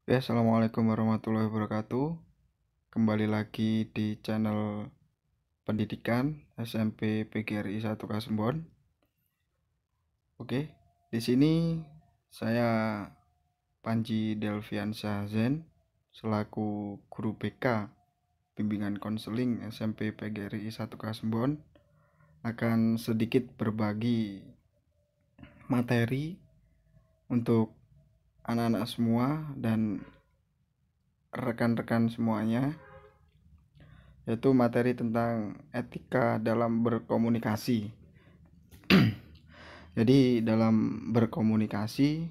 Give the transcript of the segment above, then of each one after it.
Ya, assalamualaikum warahmatullahi wabarakatuh. Kembali lagi di channel pendidikan SMP PGRI 1 Kasembon. Oke, di sini saya Panji Delviansyah Zen selaku guru BK Bimbingan Konseling SMP PGRI 1 Kasembon akan sedikit berbagi materi untuk anak-anak semua dan rekan-rekan semuanya, yaitu materi tentang etika dalam berkomunikasi. Jadi dalam berkomunikasi,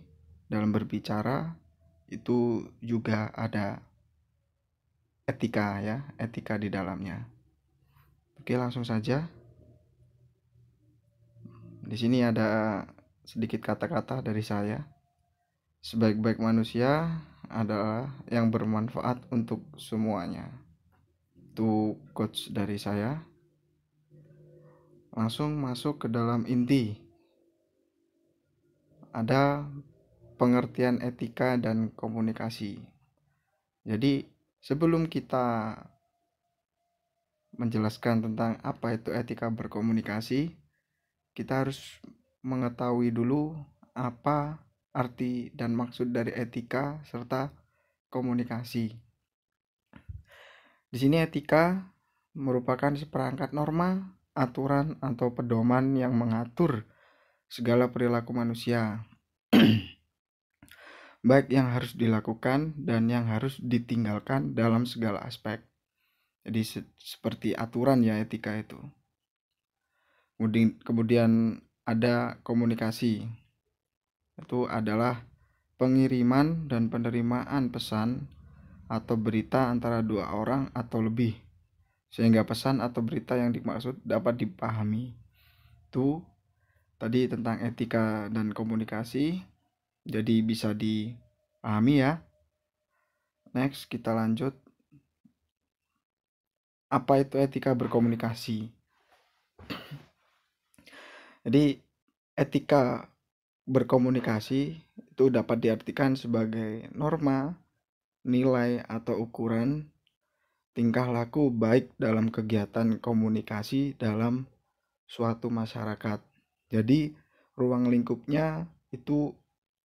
dalam berbicara itu juga ada etika ya, etika di dalamnya. Oke, langsung saja. Di sini ada sedikit kata-kata dari saya. Sebaik-baik manusia adalah yang bermanfaat untuk semuanya. Itu quotes dari saya. Langsung masuk ke dalam inti. Ada pengertian etika dan komunikasi. Jadi sebelum kita menjelaskan tentang apa itu etika berkomunikasi, kita harus mengetahui dulu apa arti dan maksud dari etika serta komunikasi. Di sini etika merupakan seperangkat norma, aturan atau pedoman yang mengatur segala perilaku manusia, baik yang harus dilakukan dan yang harus ditinggalkan dalam segala aspek. Jadi seperti aturan ya etika itu. Kemudian ada komunikasi. Itu adalah pengiriman dan penerimaan pesan atau berita antara dua orang atau lebih, sehingga pesan atau berita yang dimaksud dapat dipahami. Itu tadi tentang etika dan komunikasi, jadi bisa dipahami ya. Next, kita lanjut. Apa itu etika berkomunikasi? Jadi etika berkomunikasi itu dapat diartikan sebagai norma, nilai atau ukuran tingkah laku baik dalam kegiatan komunikasi dalam suatu masyarakat. Jadi ruang lingkupnya itu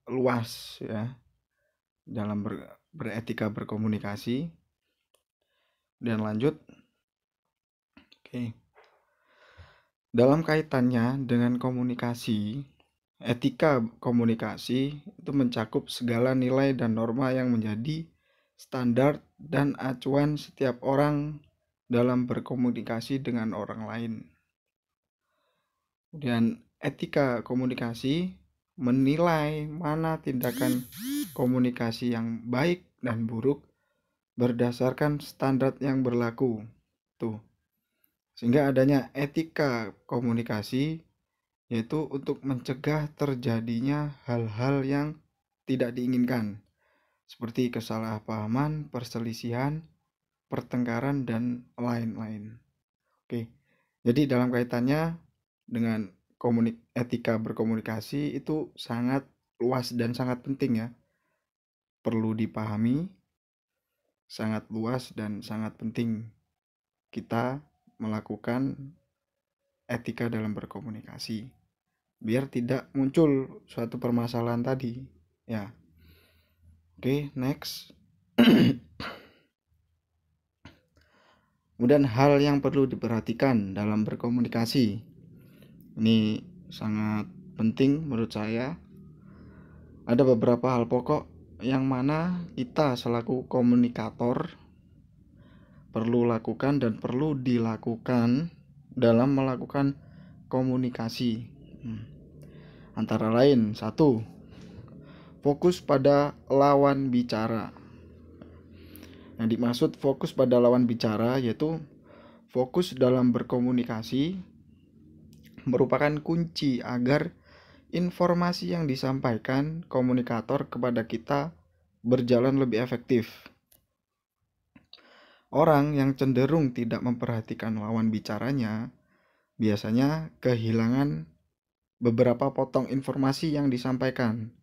luas ya dalam beretika berkomunikasi. Dan lanjut. Oke. Dalam kaitannya dengan komunikasi, etika komunikasi itu mencakup segala nilai dan norma yang menjadi standar dan acuan setiap orang dalam berkomunikasi dengan orang lain. Kemudian etika komunikasi menilai mana tindakan komunikasi yang baik dan buruk berdasarkan standar yang berlaku. Tuh. Sehingga adanya etika komunikasi yaitu untuk mencegah terjadinya hal-hal yang tidak diinginkan seperti kesalahpahaman, perselisihan, pertengkaran, dan lain-lain. Oke, jadi dalam kaitannya dengan etika berkomunikasi itu sangat luas dan sangat penting ya. Perlu dipahami, sangat luas dan sangat penting kita melakukan etika dalam berkomunikasi biar tidak muncul suatu permasalahan tadi ya. Oke, next. Kemudian hal yang perlu diperhatikan dalam berkomunikasi ini sangat penting menurut saya. Ada beberapa hal pokok yang mana kita selaku komunikator perlu lakukan dan perlu dilakukan dalam melakukan komunikasi. Antara lain, 1. Fokus pada lawan bicara. Yang dimaksud fokus pada lawan bicara yaitu fokus dalam berkomunikasi merupakan kunci agar informasi yang disampaikan komunikator kepada kita berjalan lebih efektif. Orang yang cenderung tidak memperhatikan lawan bicaranya biasanya kehilangan beberapa potong informasi yang disampaikan.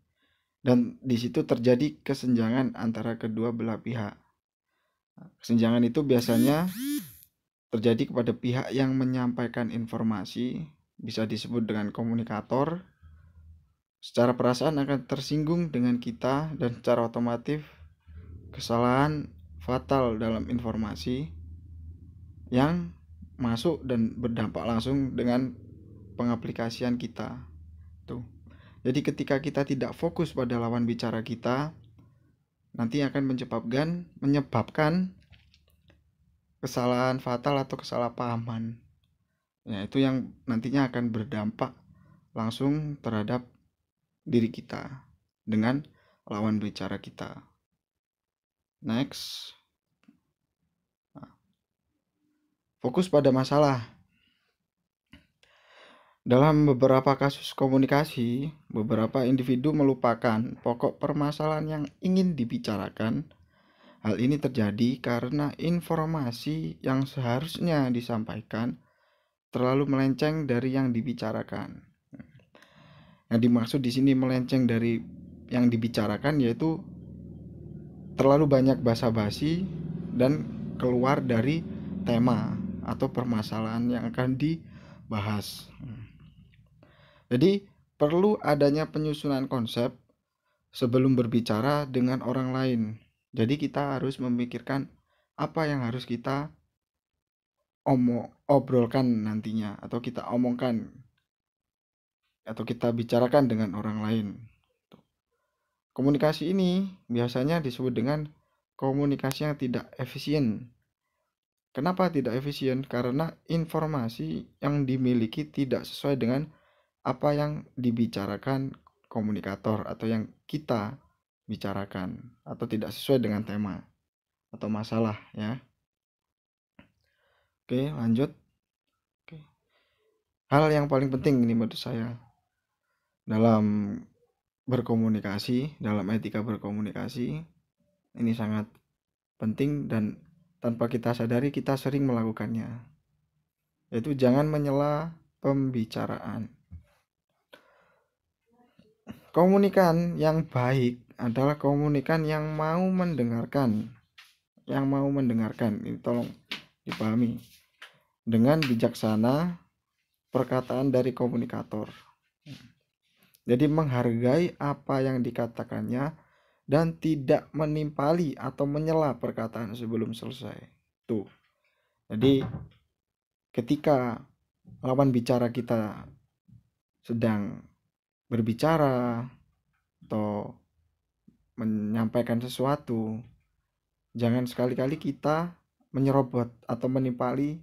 dan di situ terjadi kesenjangan antara kedua belah pihak. Kesenjangan itu biasanya terjadi kepada pihak yang menyampaikan informasi, bisa disebut dengan komunikator. Secara perasaan akan tersinggung dengan kita dan secara otomatis kesalahan fatal dalam informasi yang masuk dan berdampak langsung dengan pengaplikasian kita. Tuh. Jadi ketika kita tidak fokus pada lawan bicara kita, nanti akan menyebabkan kesalahan fatal atau kesalahpahaman. Ya, itu yang nantinya akan berdampak langsung terhadap diri kita dengan lawan bicara kita. Next. Fokus pada masalah. Dalam beberapa kasus komunikasi, beberapa individu melupakan pokok permasalahan yang ingin dibicarakan. Hal ini terjadi karena informasi yang seharusnya disampaikan terlalu melenceng dari yang dibicarakan. Yang dimaksud di sini melenceng dari yang dibicarakan yaitu terlalu banyak basa-basi dan keluar dari tema atau permasalahan yang akan dibahas. Jadi perlu adanya penyusunan konsep sebelum berbicara dengan orang lain. Jadi kita harus memikirkan apa yang harus kita obrolkan nantinya, atau kita omongkan, atau kita bicarakan dengan orang lain. Komunikasi ini biasanya disebut dengan komunikasi yang tidak efisien. Kenapa tidak efisien? Karena informasi yang dimiliki tidak sesuai dengan apa yang dibicarakan komunikator atau yang kita bicarakan, atau tidak sesuai dengan tema atau masalah ya. Oke, lanjut. Oke. Hal yang paling penting ini menurut saya dalam berkomunikasi, dalam etika berkomunikasi, ini sangat penting dan tanpa kita sadari kita sering melakukannya, yaitu jangan menyela pembicaraan. Komunikan yang baik adalah komunikan yang mau mendengarkan. Yang mau mendengarkan, ini tolong dipahami. Dengan bijaksana perkataan dari komunikator. Jadi menghargai apa yang dikatakannya dan tidak menimpali atau menyela perkataan sebelum selesai. Tuh. Jadi ketika lawan bicara kita sedang berbicara atau menyampaikan sesuatu, jangan sekali-kali kita menyerobot atau menimpali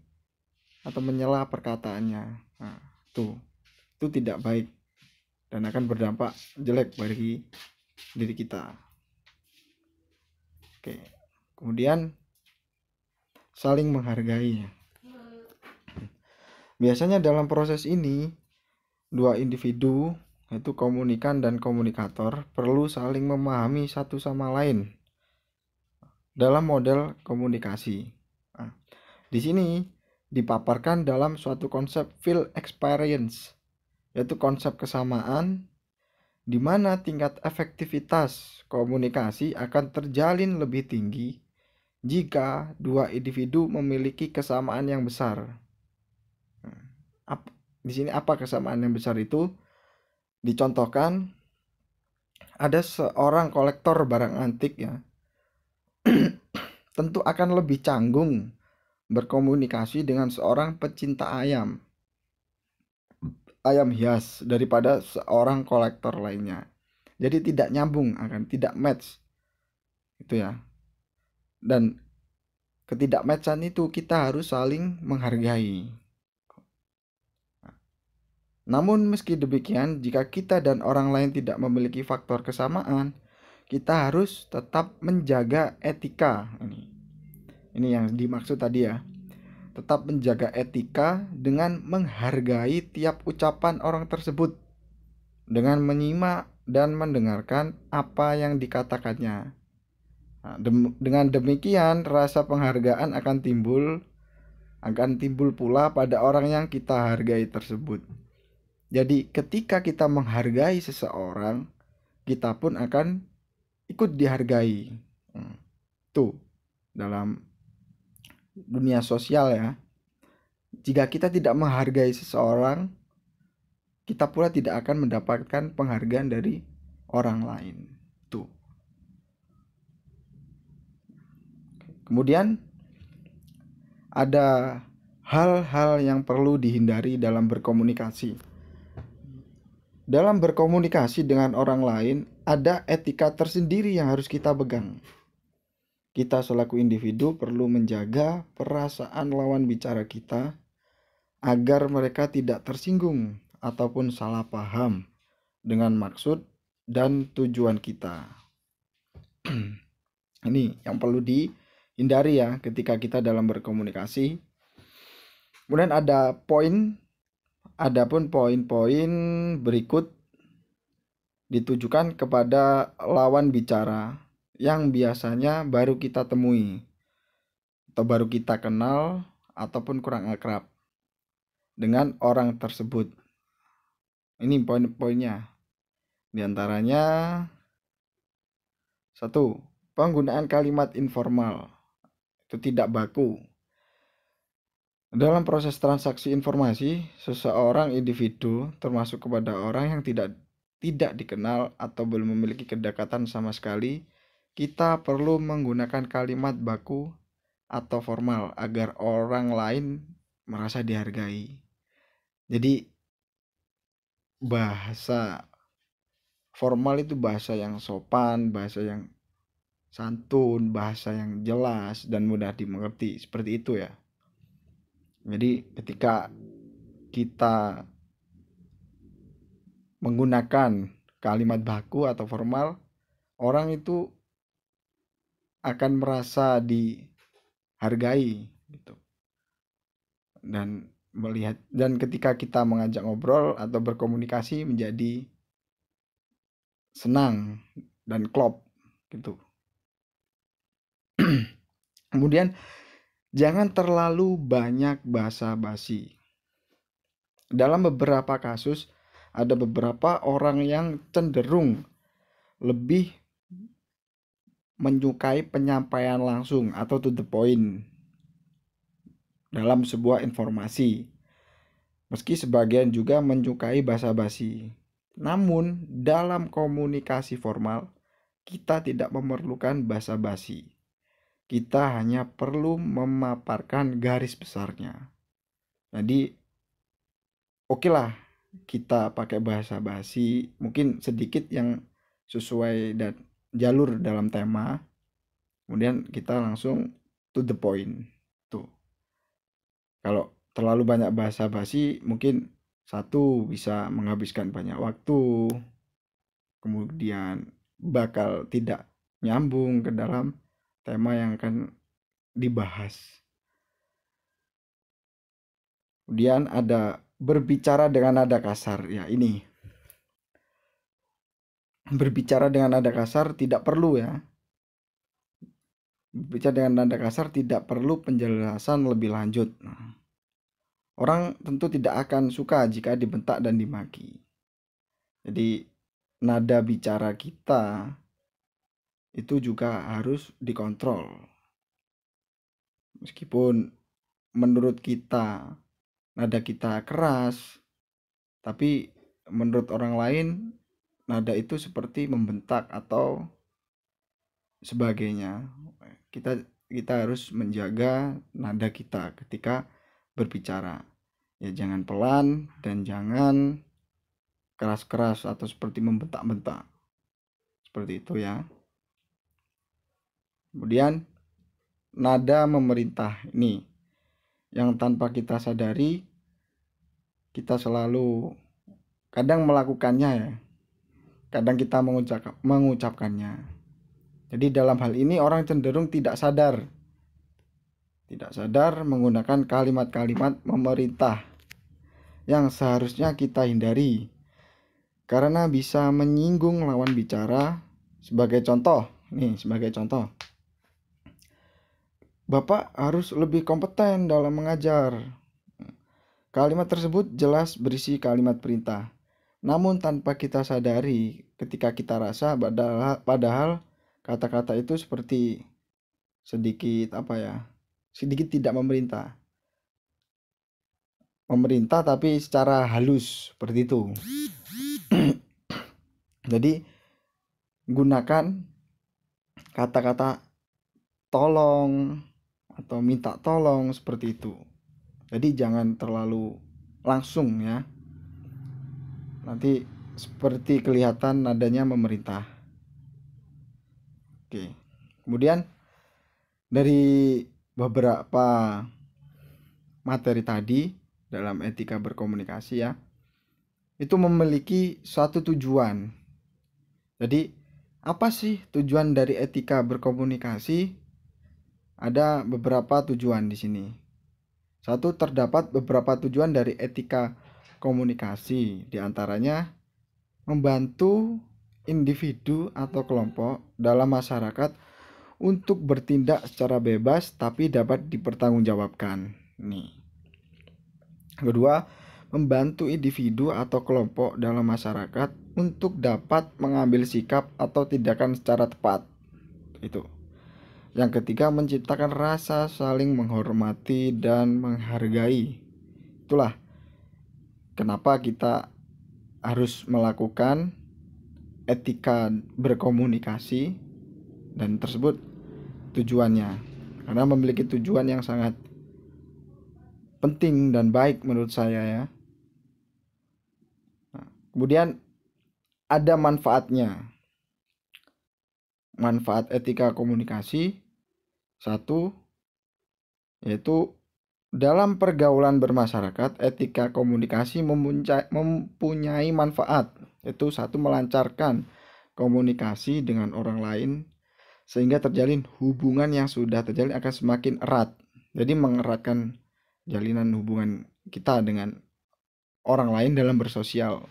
atau menyela perkataannya. Nah, itu tidak baik dan akan berdampak jelek bagi diri kita. Oke. Kemudian saling menghargai. Biasanya dalam proses ini dua individu, yaitu komunikan dan komunikator, perlu saling memahami satu sama lain dalam model komunikasi. Nah, di sini dipaparkan dalam suatu konsep field experience, yaitu konsep kesamaan di mana tingkat efektivitas komunikasi akan terjalin lebih tinggi jika dua individu memiliki kesamaan yang besar. Di sini apa kesamaan yang besar itu? Dicontohkan ada seorang kolektor barang antik ya, tentu akan lebih canggung berkomunikasi dengan seorang pecinta ayam hias daripada seorang kolektor lainnya. Jadi tidak nyambung, akan tidak match itu ya. Dan ketidakmatchan itu kita harus saling menghargai. Namun meski demikian, jika kita dan orang lain tidak memiliki faktor kesamaan, kita harus tetap menjaga etika. Ini yang dimaksud tadi ya. Tetap menjaga etika dengan menghargai tiap ucapan orang tersebut, dengan menyimak dan mendengarkan apa yang dikatakannya. Nah, dengan demikian rasa penghargaan akan timbul pula pada orang yang kita hargai tersebut. Jadi ketika kita menghargai seseorang, kita pun akan ikut dihargai. Tuh, dalam dunia sosial ya. Jika kita tidak menghargai seseorang, kita pula tidak akan mendapatkan penghargaan dari orang lain. Tuh. Kemudian ada hal-hal yang perlu dihindari dalam berkomunikasi. Dalam berkomunikasi dengan orang lain, ada etika tersendiri yang harus kita pegang. Kita selaku individu perlu menjaga perasaan lawan bicara kita agar mereka tidak tersinggung ataupun salah paham dengan maksud dan tujuan kita. Ini yang perlu dihindari ya ketika kita dalam berkomunikasi. Kemudian adapun poin-poin berikut ditujukan kepada lawan bicara yang biasanya baru kita temui atau baru kita kenal ataupun kurang akrab dengan orang tersebut. Ini poin-poinnya. Di antaranya 1. Penggunaan kalimat informal. Itu tidak baku. Dalam proses transaksi informasi, seseorang individu termasuk kepada orang yang tidak dikenal atau belum memiliki kedekatan sama sekali, kita perlu menggunakan kalimat baku atau formal agar orang lain merasa dihargai. Jadi bahasa formal itu bahasa yang sopan, bahasa yang santun, bahasa yang jelas dan mudah dimengerti. Seperti itu ya. Jadi ketika kita menggunakan kalimat baku atau formal, orang itu akan merasa dihargai gitu. Dan ketika kita mengajak ngobrol atau berkomunikasi menjadi senang dan klop gitu. Kemudian jangan terlalu banyak basa-basi. Dalam beberapa kasus ada beberapa orang yang cenderung lebih menyukai penyampaian langsung atau to the point dalam sebuah informasi. Meski sebagian juga menyukai basa-basi. Namun dalam komunikasi formal kita tidak memerlukan basa-basi. Kita hanya perlu memaparkan garis besarnya. Jadi oke lah kita pakai basa-basi, mungkin sedikit yang sesuai dan jalur dalam tema. Kemudian kita langsung to the point. Tuh. Kalau terlalu banyak basa-basi mungkin satu bisa menghabiskan banyak waktu. Kemudian bakal tidak nyambung ke dalam tema yang akan dibahas. Kemudian ada berbicara dengan nada kasar. Ya ini. Berbicara dengan nada kasar tidak perlu ya. Berbicara dengan nada kasar tidak perlu penjelasan lebih lanjut. Orang tentu tidak akan suka jika dibentak dan dimaki. Jadi nada bicara kita itu juga harus dikontrol. Meskipun menurut kita nada kita keras, tapi menurut orang lain nada itu seperti membentak atau sebagainya. Kita harus menjaga nada kita ketika berbicara. Ya jangan pelan dan jangan keras-keras atau seperti membentak-bentak. Seperti itu ya. Kemudian nada memerintah ini yang tanpa kita sadari kita selalu kadang melakukannya ya. Kadang kita mengucapkannya. Jadi dalam hal ini orang cenderung tidak sadar menggunakan kalimat-kalimat memerintah yang seharusnya kita hindari karena bisa menyinggung lawan bicara. Sebagai contoh, Bapak harus lebih kompeten dalam mengajar. Kalimat tersebut jelas berisi kalimat perintah. Namun tanpa kita sadari, ketika kita rasa, padahal kata-kata itu seperti sedikit sedikit tidak memerintah tapi secara halus seperti itu. Jadi gunakan kata-kata tolong atau minta tolong seperti itu. Jadi jangan terlalu langsung ya, nanti seperti kelihatan nadanya memerintah. Oke, kemudian dari beberapa materi tadi dalam etika berkomunikasi ya, itu memiliki suatu tujuan. Jadi apa sih tujuan dari etika berkomunikasi? Ada beberapa tujuan di sini. Satu, terdapat beberapa tujuan dari etika komunikasi, diantaranya membantu individu atau kelompok dalam masyarakat untuk bertindak secara bebas tapi dapat dipertanggungjawabkan. Nih. Kedua, membantu individu atau kelompok dalam masyarakat untuk dapat mengambil sikap atau tindakan secara tepat. Itu. Yang ketiga, menciptakan rasa saling menghormati dan menghargai. Itulah kenapa kita harus melakukan etika berkomunikasi, dan tersebut tujuannya karena memiliki tujuan yang sangat penting dan baik menurut saya ya. Nah, kemudian ada manfaatnya. Manfaat etika komunikasi, satu, yaitu dalam pergaulan bermasyarakat, etika komunikasi mempunyai manfaat. Yaitu satu, melancarkan komunikasi dengan orang lain sehingga terjalin hubungan yang sudah terjalin akan semakin erat. Jadi mengeratkan jalinan hubungan kita dengan orang lain dalam bersosial.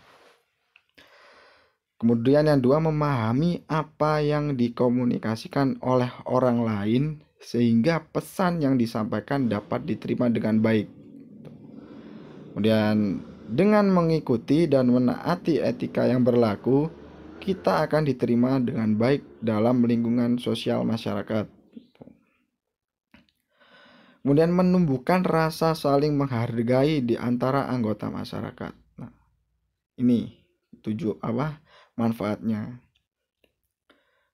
Kemudian yang dua, memahami apa yang dikomunikasikan oleh orang lain sehingga pesan yang disampaikan dapat diterima dengan baik. Kemudian dengan mengikuti dan menaati etika yang berlaku, kita akan diterima dengan baik dalam lingkungan sosial masyarakat. Kemudian menumbuhkan rasa saling menghargai di antara anggota masyarakat. Nah, ini manfaatnya.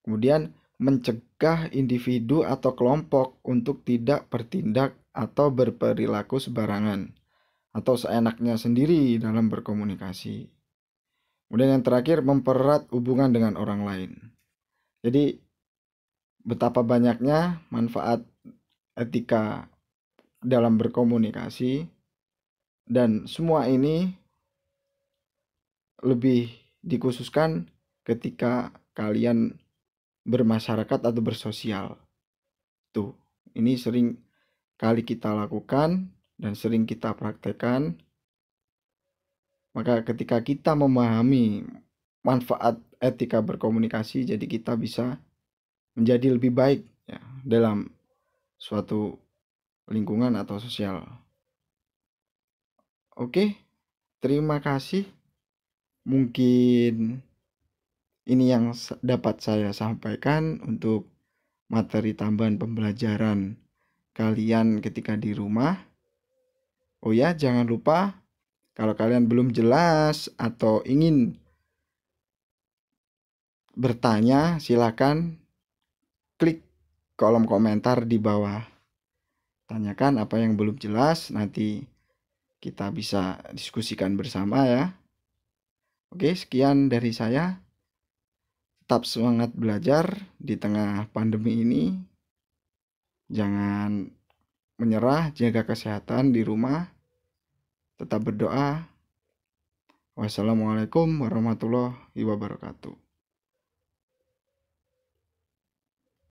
Kemudian mencegah individu atau kelompok untuk tidak bertindak atau berperilaku sembarangan atau seenaknya sendiri dalam berkomunikasi. Kemudian yang terakhir, mempererat hubungan dengan orang lain. Jadi betapa banyaknya manfaat etika dalam berkomunikasi, dan semua ini lebih dikhususkan ketika kalian bermasyarakat atau bersosial. Tuh, ini sering kali kita lakukan dan sering kita praktekkan. Maka ketika kita memahami manfaat etika berkomunikasi, jadi kita bisa menjadi lebih baik ya, dalam suatu lingkungan atau sosial. Oke, terima kasih. Mungkin ini yang dapat saya sampaikan untuk materi tambahan pembelajaran kalian ketika di rumah. Oh ya, jangan lupa kalau kalian belum jelas atau ingin bertanya, silakan klik kolom komentar di bawah. Tanyakan apa yang belum jelas, nanti kita bisa diskusikan bersama ya. Oke, sekian dari saya. Tetap semangat belajar di tengah pandemi ini. Jangan menyerah, jaga kesehatan di rumah. Tetap berdoa. Wassalamualaikum warahmatullahi wabarakatuh.